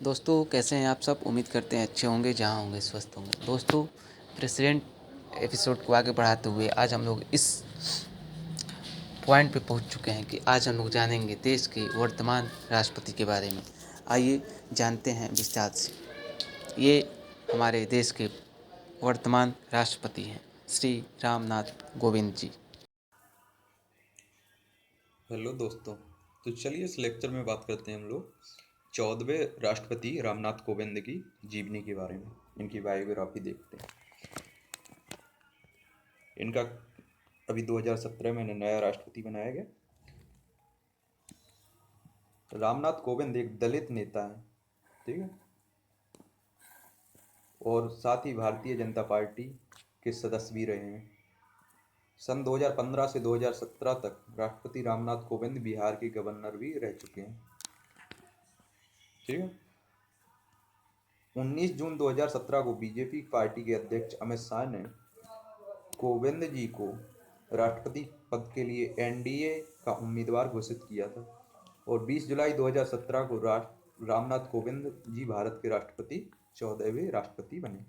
दोस्तों कैसे हैं आप सब। उम्मीद करते हैं अच्छे होंगे, जहाँ होंगे स्वस्थ होंगे। दोस्तों प्रेसिडेंट एपिसोड को आगे बढ़ाते हुए आज हम लोग इस पॉइंट पे पहुंच चुके हैं कि आज हम लोग जानेंगे देश के वर्तमान राष्ट्रपति के बारे में। आइए जानते हैं विस्तार से। ये हमारे देश के वर्तमान राष्ट्रपति हैं श्री रामनाथ कोविंद जी। हेलो दोस्तों। तो चलिए इस लेक्चर में बात करते हैं हम लोग 14वें राष्ट्रपति रामनाथ कोविंद की जीवनी के बारे में। इनकी बायोग्राफी देखते हैं। इनका अभी 2017 में नया राष्ट्रपति बनाया गया। रामनाथ कोविंद एक दलित नेता हैं, ठीक है, और साथ ही भारतीय जनता पार्टी के सदस्य भी रहे हैं। सन 2015 से 2017 तक राष्ट्रपति रामनाथ कोविंद बिहार के गवर्नर भी रह चुके हैं, ठीक है। 19 जून 2017 को बीजेपी पार्टी के अध्यक्ष अमित शाह ने कोविंद जी को राष्ट्रपति पद के लिए एनडीए का उम्मीदवार घोषित किया था और 20 जुलाई 2017 को रामनाथ कोविंद जी भारत के राष्ट्रपति 14वें राष्ट्रपति बने।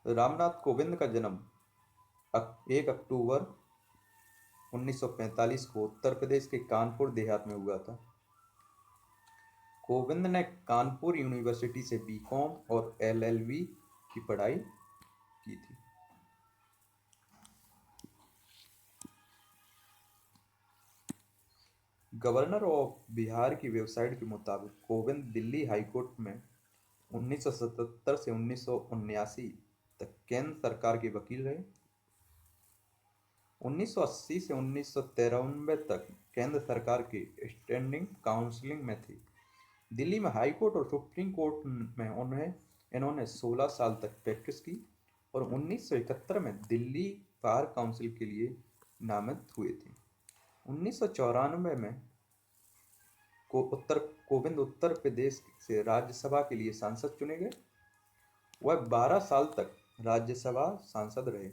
रामनाथ कोविंद का जन्म 1 अक्टूबर 1945 को उत्तर प्रदेश के कानपुर देहात में हुआ था। कोविंद ने कानपुर यूनिवर्सिटी से बीकॉम और एलएलबी की पढ़ाई की थी। गवर्नर ऑफ बिहार की वेबसाइट के मुताबिक कोविंद दिल्ली हाईकोर्ट में 1977 से 1979 तक केंद्र सरकार के वकील रहे। 1980 से 1993 तक केंद्र सरकार के स्टैंडिंग काउंसिल में थे। दिल्ली में हाई कोर्ट और सुप्रीम कोर्ट में इन्होंने 16 साल तक प्रैक्टिस की और 1971 में दिल्ली बार काउंसिल के लिए नामित हुए थे। 1994 में कोविंद उत्तर प्रदेश से राज्यसभा के लिए सांसद चुने गए। वह 12 साल तक राज्यसभा सांसद रहे।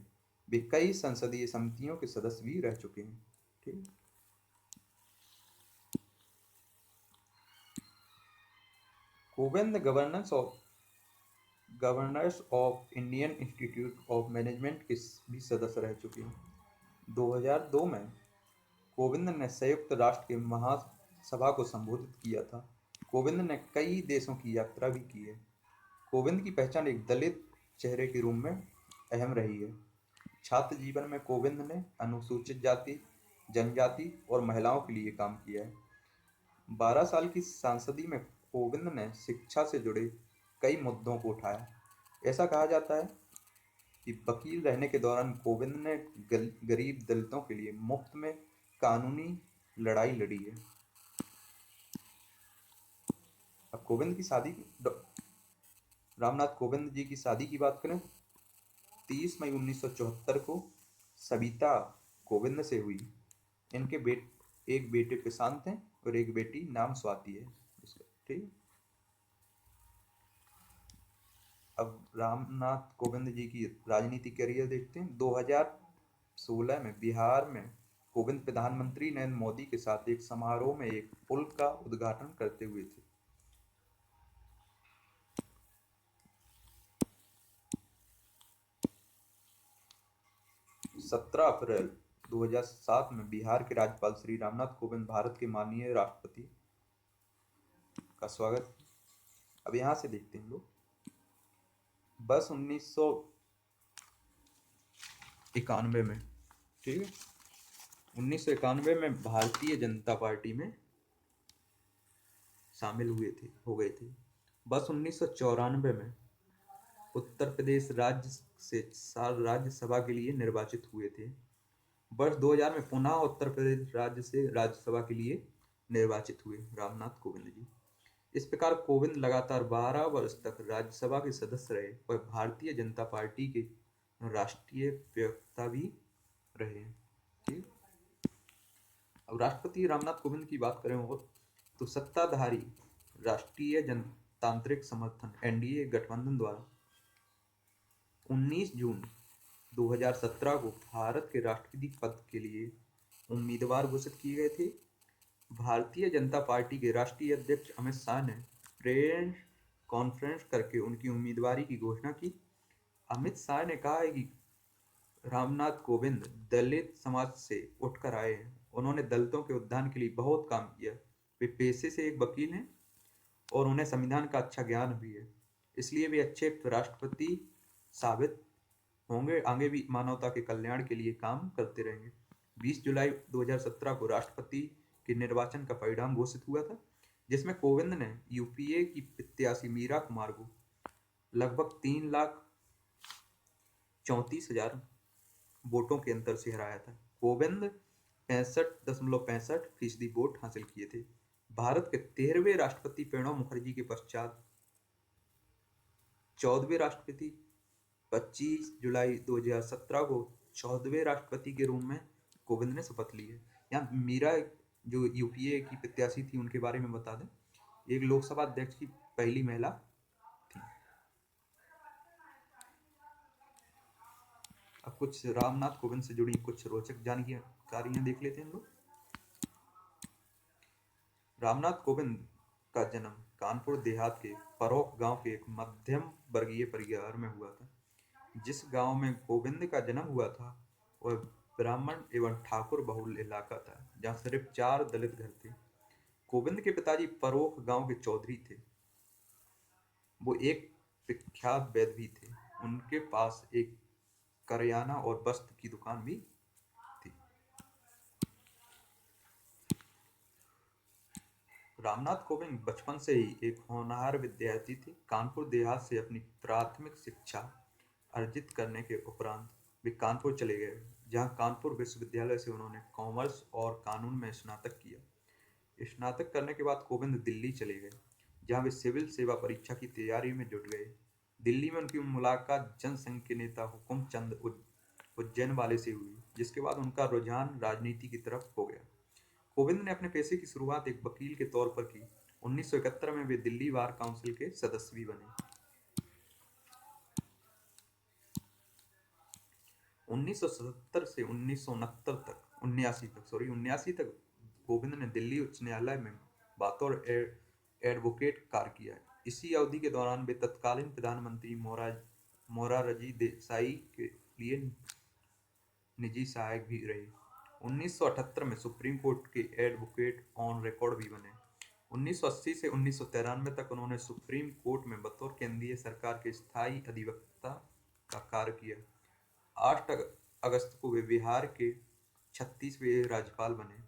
वे कई संसदीय समितियों के सदस्य भी रह चुके हैं, ठीक। Kovind governors of Indian institute of management के भी सदस्य रह चुके हैं। 2002 में कोविंद ने संयुक्त राष्ट्र के महासभा को संबोधित किया था। कोविंद ने कई देशों की यात्रा भी की है। कोविंद की पहचान एक दलित चेहरे के रूप में अहम रही है। छात्र जीवन में कोविंद ने अनुसूचित जाति, जनजाति और महिलाओं के लिए काम किया है। 12 साल की सांसदी में कोविंद ने शिक्षा से जुड़े कई मुद्दों को उठाया। ऐसा कहा जाता है कि वकील रहने के दौरान कोविंद ने गरीब दलितों के लिए मुफ्त में कानूनी लड़ाई लड़ी है। अब कोविंद की रामनाथ कोविंद जी की शादी की बात करें, 30 मई 1974 को सविता कोविंद से हुई। इनके एक बेटे प्रशांत हैं और एक बेटी नाम स्वाति है, ठीक। अब रामनाथ कोविंद जी की राजनीतिक करियर देखते हैं। 2016 में बिहार में कोविंद प्रधानमंत्री नरेंद्र मोदी के साथ एक समारोह में एक पुल का उद्घाटन करते हुए थे। 17 अप्रैल 2007 में बिहार के राज्यपाल श्री रामनाथ कोविंद भारत के माननीय राष्ट्रपति का स्वागत। अब यहाँ से देखते हैं लोग। बस 1991 में, ठीक है, 1991 में भारतीय जनता पार्टी में शामिल हो गए थे। बस 1994 में उत्तर प्रदेश राज्य से राज्यसभा के लिए निर्वाचित हुए थे। वर्ष 2000 में पुनः उत्तर प्रदेश राज्य से राज्यसभा के लिए निर्वाचित हुए रामनाथ कोविंद जी। इस प्रकार कोविंद लगातार 12 वर्ष तक राज्यसभा के सदस्य रहे और भारतीय जनता पार्टी के राष्ट्रीय प्रवक्ता भी रहे, ठीक। अब राष्ट्रपति रामनाथ कोविंद की बात करें तो सत्ताधारी राष्ट्रीय जनतांत्रिक समर्थन एनडीए गठबंधन द्वारा 19 जून 2017 को भारत के राष्ट्रपति पद के लिए उम्मीदवार घोषित किए गए थे। भारतीय जनता पार्टी के राष्ट्रीय अध्यक्ष अमित शाह ने प्रेस कॉन्फ्रेंस करके उनकी उम्मीदवारी की घोषणा की। अमित शाह ने कहा है कि रामनाथ कोविंद दलित समाज से उठकर आए हैं। उन्होंने दलितों के उत्थान के लिए बहुत काम किया। वे पेशे से एक वकील हैं और उन्हें संविधान का अच्छा ज्ञान भी है, इसलिए वे अच्छे राष्ट्रपति साबित होंगे। आगे भी मानवता के कल्याण के लिए काम करते रहेंगे। 20 जुलाई 2017 को राष्ट्रपति के निर्वाचन का परिणाम घोषित हुआ था, जिसमें कोविंद ने यूपीए की प्रत्याशी मीरा कुमार को लगभग 3,34,000 वोटों के अंतर से हराया था। कोविंद 65.65% वोट हासिल किए थे। भारत के 13वें राष्ट्रपति प्रणब मुखर्जी के पश्चात 14वें राष्ट्रपति 25 जुलाई 2017 को 14वें राष्ट्रपति के रूप में कोविंद ने शपथ ली है। यहाँ मीरा जो यूपीए की प्रत्याशी थी उनके बारे में बता दें, एक लोकसभा अध्यक्ष की पहली महिला थी। अब कुछ रामनाथ कोविंद से जुड़ी कुछ रोचक जानकारियां देख लेते हैं हम लोग। रामनाथ कोविंद का जन्म कानपुर देहात के परोख गांव के एक मध्यम वर्गीय परिवार में हुआ था। जिस गांव में कोविंद का जन्म हुआ था वह ब्राह्मण एवं ठाकुर बहुल इलाका था, जहां सिर्फ 4 दलित घर थे। कोविंद के पिताजी परोख गांव के चौधरी थे। वो एक विख्यात वैद्य भी थे। उनके पास एक करियाना और वस्त्र की दुकान भी थी। रामनाथ कोविंद बचपन से ही एक होनहार विद्यार्थी थे। कानपुर देहात से अपनी प्राथमिक शिक्षा अर्जित करने के उपरांत वे कानपुर चले गए, जहां कानपुर विश्वविद्यालय से उन्होंने कॉमर्स और कानून में स्नातक किया। स्नातक करने के बाद कोविंद दिल्ली चले गए, जहां वे सिविल सेवा परीक्षा की तैयारी में जुट गए। दिल्ली में उनकी मुलाकात जनसंघ के नेता हुकुम चंद उज्जैन वाले से हुई, जिसके बाद उनका रुझान राजनीति की तरफ हो गया। कोविंद ने अपने पेशे की शुरुआत एक वकील के तौर पर की। 1971 में वे दिल्ली बार काउंसिल के सदस्य भी बने। 1977 से 1979 तक कोविंद ने दिल्ली उच्च न्यायालय में बतौर एडवोकेट कार्य किया। इसी अवधि के दौरान वे तत्कालीन प्रधानमंत्री मोरारजी देसाई के लिए निजी सहायक भी रहे। 1978 में सुप्रीम कोर्ट के एडवोकेट ऑन रिकॉर्ड भी बने। 1980 से 1993 तक उन्होंने सुप्रीम कोर्ट में बतौर केंद्रीय सरकार के स्थायी अधिवक्ता का कार्य किया। 8 अगस्त को वे बिहार के 36वें राज्यपाल बने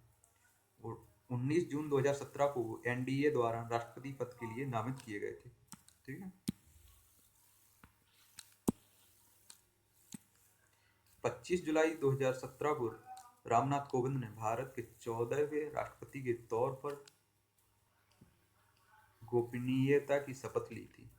और 19 जून 2017 को एनडीए द्वारा राष्ट्रपति पद के लिए नामित किए गए थे। ठीक है। 25 जुलाई 2017 को रामनाथ कोविंद ने भारत के 14वें राष्ट्रपति के तौर पर गोपनीयता की शपथ ली थी।